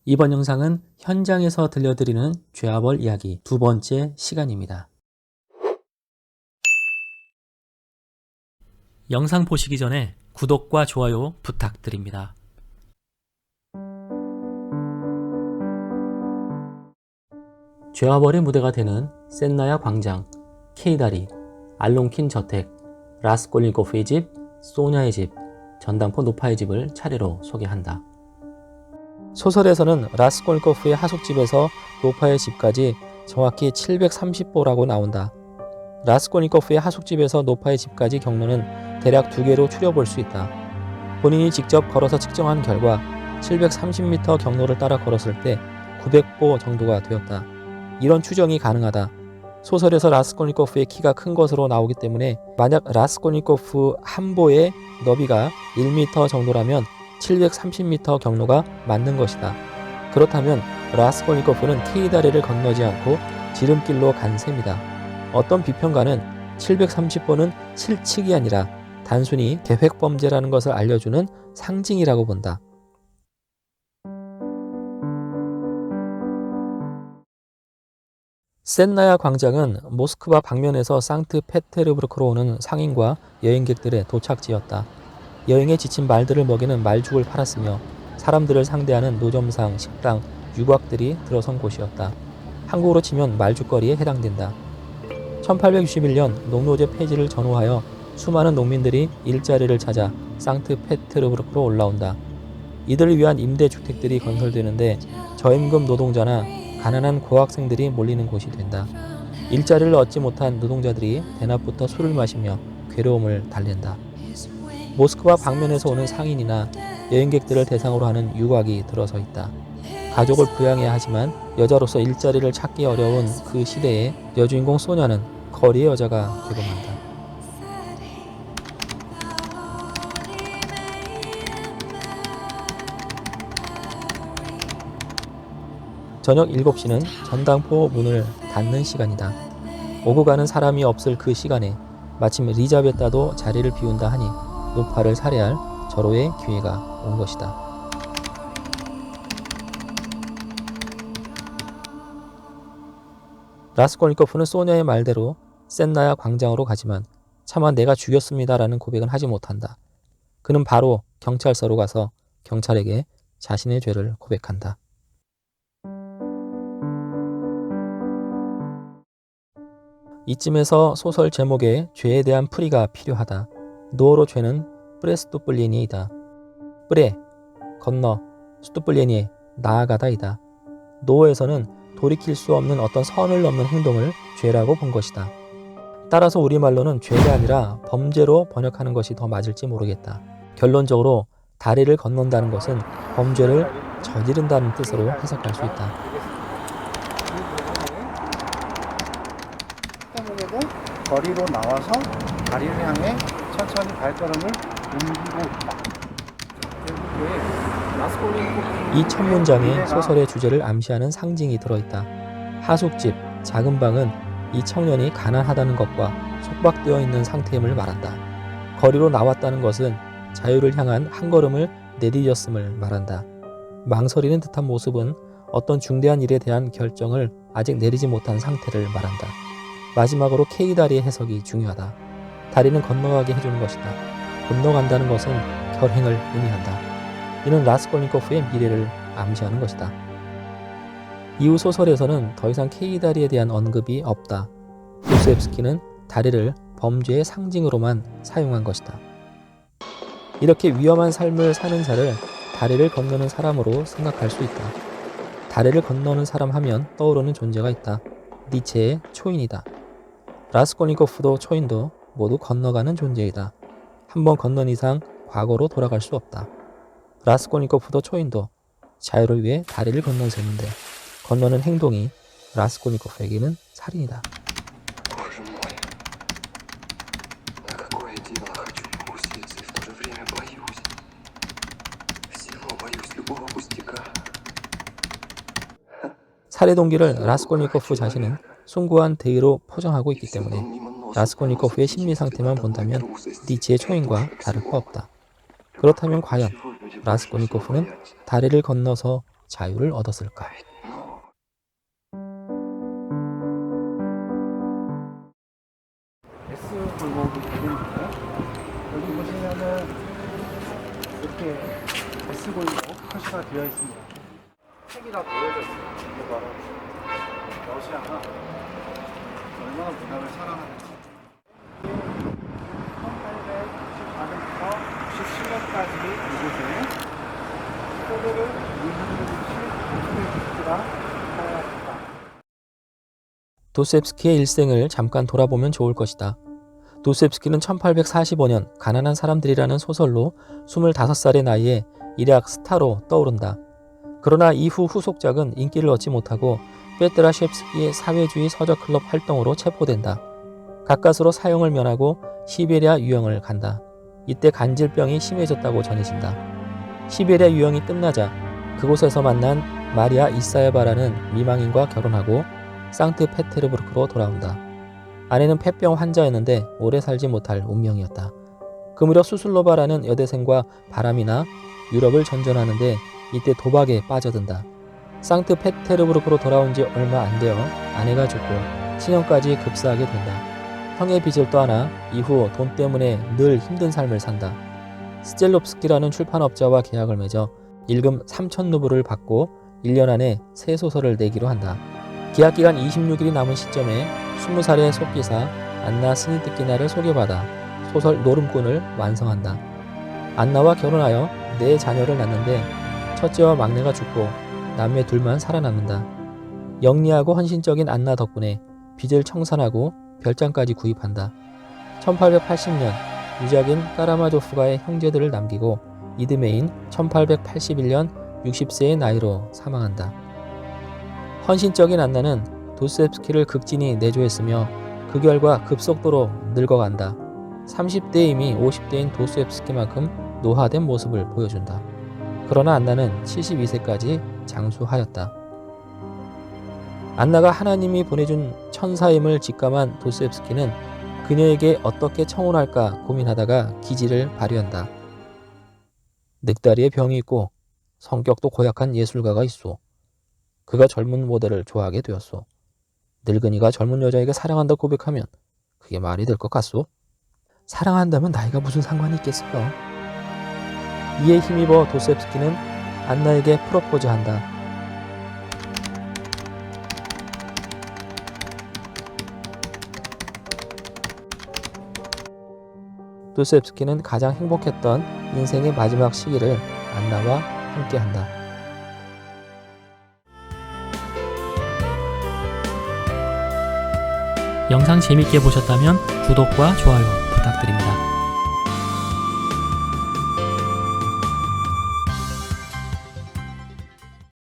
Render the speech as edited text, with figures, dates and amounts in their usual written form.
이번 영상은 현장에서 들려드리는 죄와벌 이야기 두 번째 시간입니다. 영상 보시기 전에 구독과 좋아요 부탁드립니다. 죄와벌의 무대가 되는 센나야 광장, 케이다리, 알론킨 저택, 라스콜니코프의 집, 소냐의 집, 전당포 노파의 집을 차례로 소개한다. 소설에서는 라스콜니코프의 하숙집에서 노파의 집까지 정확히 730보라고 나온다. 라스콜니코프의 하숙집에서 노파의 집까지 경로는 대략 2개로 추려볼 수 있다. 본인이 직접 걸어서 측정한 결과 730m 경로를 따라 걸었을 때 900보 정도가 되었다. 이런 추정이 가능하다. 소설에서 라스콜니코프의 키가 큰 것으로 나오기 때문에 만약 라스콜니코프 한 보의 너비가 1m 정도라면 730m 경로가 맞는 것이다. 그렇다면 라스콜니코프는 케이다리를 건너지 않고 지름길로 간 셈이다. 어떤 비평가는 730보는 실측이 아니라 단순히 계획범죄라는 것을 알려주는 상징이라고 본다. 센나야 광장은 모스크바 방면에서 상트페테르부르크로 오는 상인과 여행객들의 도착지였다. 여행에 지친 말들을 먹이는 말죽을 팔았으며 사람들을 상대하는 노점상, 식당, 유곽들이 들어선 곳이었다. 한국으로 치면 말죽거리에 해당된다. 1861년 농노제 폐지를 전후하여 수많은 농민들이 일자리를 찾아 상트페테르부르크로 올라온다. 이들을 위한 임대주택들이 건설되는데 저임금 노동자나 가난한 고학생들이 몰리는 곳이 된다. 일자리를 얻지 못한 노동자들이 대낮부터 술을 마시며 괴로움을 달랜다. 모스크바 방면에서 오는 상인이나 여행객들을 대상으로 하는 유곽이 들어서 있다. 가족을 부양해야 하지만 여자로서 일자리를 찾기 어려운 그 시대에 여주인공 소냐는 거리의 여자가 되고 만다. 저녁 7시는 전당포 문을 닫는 시간이다. 오고 가는 사람이 없을 그 시간에 마침 리자베타도 자리를 비운다 하니 노파를 살해할 절호의 기회가 온 것이다. 라스콜니코프는 소냐의 말대로 센나야 광장으로 가지만 차마 내가 죽였습니다라는 고백은 하지 못한다. 그는 바로 경찰서로 가서 경찰에게 자신의 죄를 고백한다. 이쯤에서 소설 제목에 죄에 대한 풀이가 필요하다. 노어로 죄는 프레스토플리니이다. 프레, 건너, 스토플리니, 나아가다이다. 노어에서는 돌이킬 수 없는 어떤 선을 넘는 행동을 죄라고 본 것이다. 따라서 우리말로는 죄가 아니라 범죄로 번역하는 것이 더 맞을지 모르겠다. 결론적으로 다리를 건넌다는 것은 범죄를 저지른다는 뜻으로 해석할 수 있다. 거리로 나와서 다리를 향해 천천히 발걸음을 옮기고 있다. 이 첫 문장에 소설의 주제를 암시하는 상징이 들어있다. 하숙집, 작은 방은 이 청년이 가난하다는 것과 속박되어 있는 상태임을 말한다. 거리로 나왔다는 것은 자유를 향한 한 걸음을 내디뎠음을 말한다. 망설이는 듯한 모습은 어떤 중대한 일에 대한 결정을 아직 내리지 못한 상태를 말한다. 마지막으로 케이다리의 해석이 중요하다. 다리는 건너가게 해주는 것이다. 건너간다는 것은 결행을 의미한다. 이는 라스콜니코프의 미래를 암시하는 것이다. 이후 소설에서는 더 이상 케이다리에 대한 언급이 없다. 도스옙스키는 다리를 범죄의 상징으로만 사용한 것이다. 이렇게 위험한 삶을 사는 자를 다리를 건너는 사람으로 생각할 수 있다. 다리를 건너는 사람 하면 떠오르는 존재가 있다. 니체의 초인이다. 라스콜니코프도 초인도 모두 건너가는 존재이다. 한번 건넌 이상 과거로 돌아갈 수 없다. 라스콜니코프도 초인도 자유를 위해 다리를 건넌 셈인데 건너는 행동이 라스콜니코프에게는 살인이다. 살해 동기를 라스콜니코프 자신은 숭고한 대의로 포장하고 있기 때문에 라스콜니코프의 심리 상태만 본다면 니체의 초인과 다를 바 없다. 그렇다면 과연 라스콜니코프는 다리를 건너서 자유를 얻었을까? S 골목이 있는데 여기 보시면은 이렇게 S 골목 표시가 되어 있습니다. 책이 다 보여져 있어요. 이거 바로 러시아가 얼마나 문학을 사랑하는지. 1894년부터 97년까지 이곳에 소설을 유명한 살아왔다. 도스옙스키의 일생을 잠깐 돌아보면 좋을 것이다. 도스옙스키는 1845년 가난한 사람들이라는 소설로 25살의 나이에 일약 스타로 떠오른다. 그러나 이후 후속작은 인기를 얻지 못하고 페트라옙스키의 사회주의 서적클럽 활동으로 체포된다. 가까스로 사형을 면하고 시베리아 유형을 간다. 이때 간질병이 심해졌다고 전해진다. 시베리아 유형이 끝나자 그곳에서 만난 마리아 이사예바라는 미망인과 결혼하고 상트페테르부르크로 돌아온다. 아내는 폐병 환자였는데 오래 살지 못할 운명이었다. 그 무렵 수슬로바라는 여대생과 바람이나 유럽을 전전하는데 이때 도박에 빠져든다. 상트페테르부르크로 돌아온 지 얼마 안 되어 아내가 죽고 친형까지 급사하게 된다. 형의 빚을 떠안아 이후 돈 때문에 늘 힘든 삶을 산다. 스젤롭스키라는 출판업자와 계약을 맺어 일금 3,000루블을 받고 1년 안에 새 소설을 내기로 한다. 계약기간 26일이 남은 시점에 20살의 속기사 안나 스니트키나를 소개받아 소설 노름꾼을 완성한다. 안나와 결혼하여 4자녀를 낳는데 첫째와 막내가 죽고 남매 둘만 살아남는다. 영리하고 헌신적인 안나 덕분에 빚을 청산하고 별장까지 구입한다. 1880년 유작인 까라마조프가의 형제들을 남기고 이듬해인 1881년 60세의 나이로 사망한다. 헌신적인 안나는 도스옙스키를 극진히 내조했으며 그 결과 급속도로 늙어간다. 30대에 이미 50대인 도스옙스키만큼 노화된 모습을 보여준다. 그러나 안나는 72세까지 장수하였다. 안나가 하나님이 보내준 천사임을 직감한 도스옙스키는 그녀에게 어떻게 청혼할까 고민하다가 기지를 발휘한다. 늑다리에 병이 있고 성격도 고약한 예술가가 있소. 그가 젊은 모델을 좋아하게 되었소. 늙은이가 젊은 여자에게 사랑한다 고백하면 그게 말이 될 것 같소? 사랑한다면 나이가 무슨 상관이 있겠어요? 이에 힘입어 도스옙스키는 안나에게 프로포즈한다. 도스옙스키는 가장 행복했던 인생의 마지막 시기를 안나와 함께한다. 영상 재밌게 보셨다면 구독과 좋아요 부탁드립니다.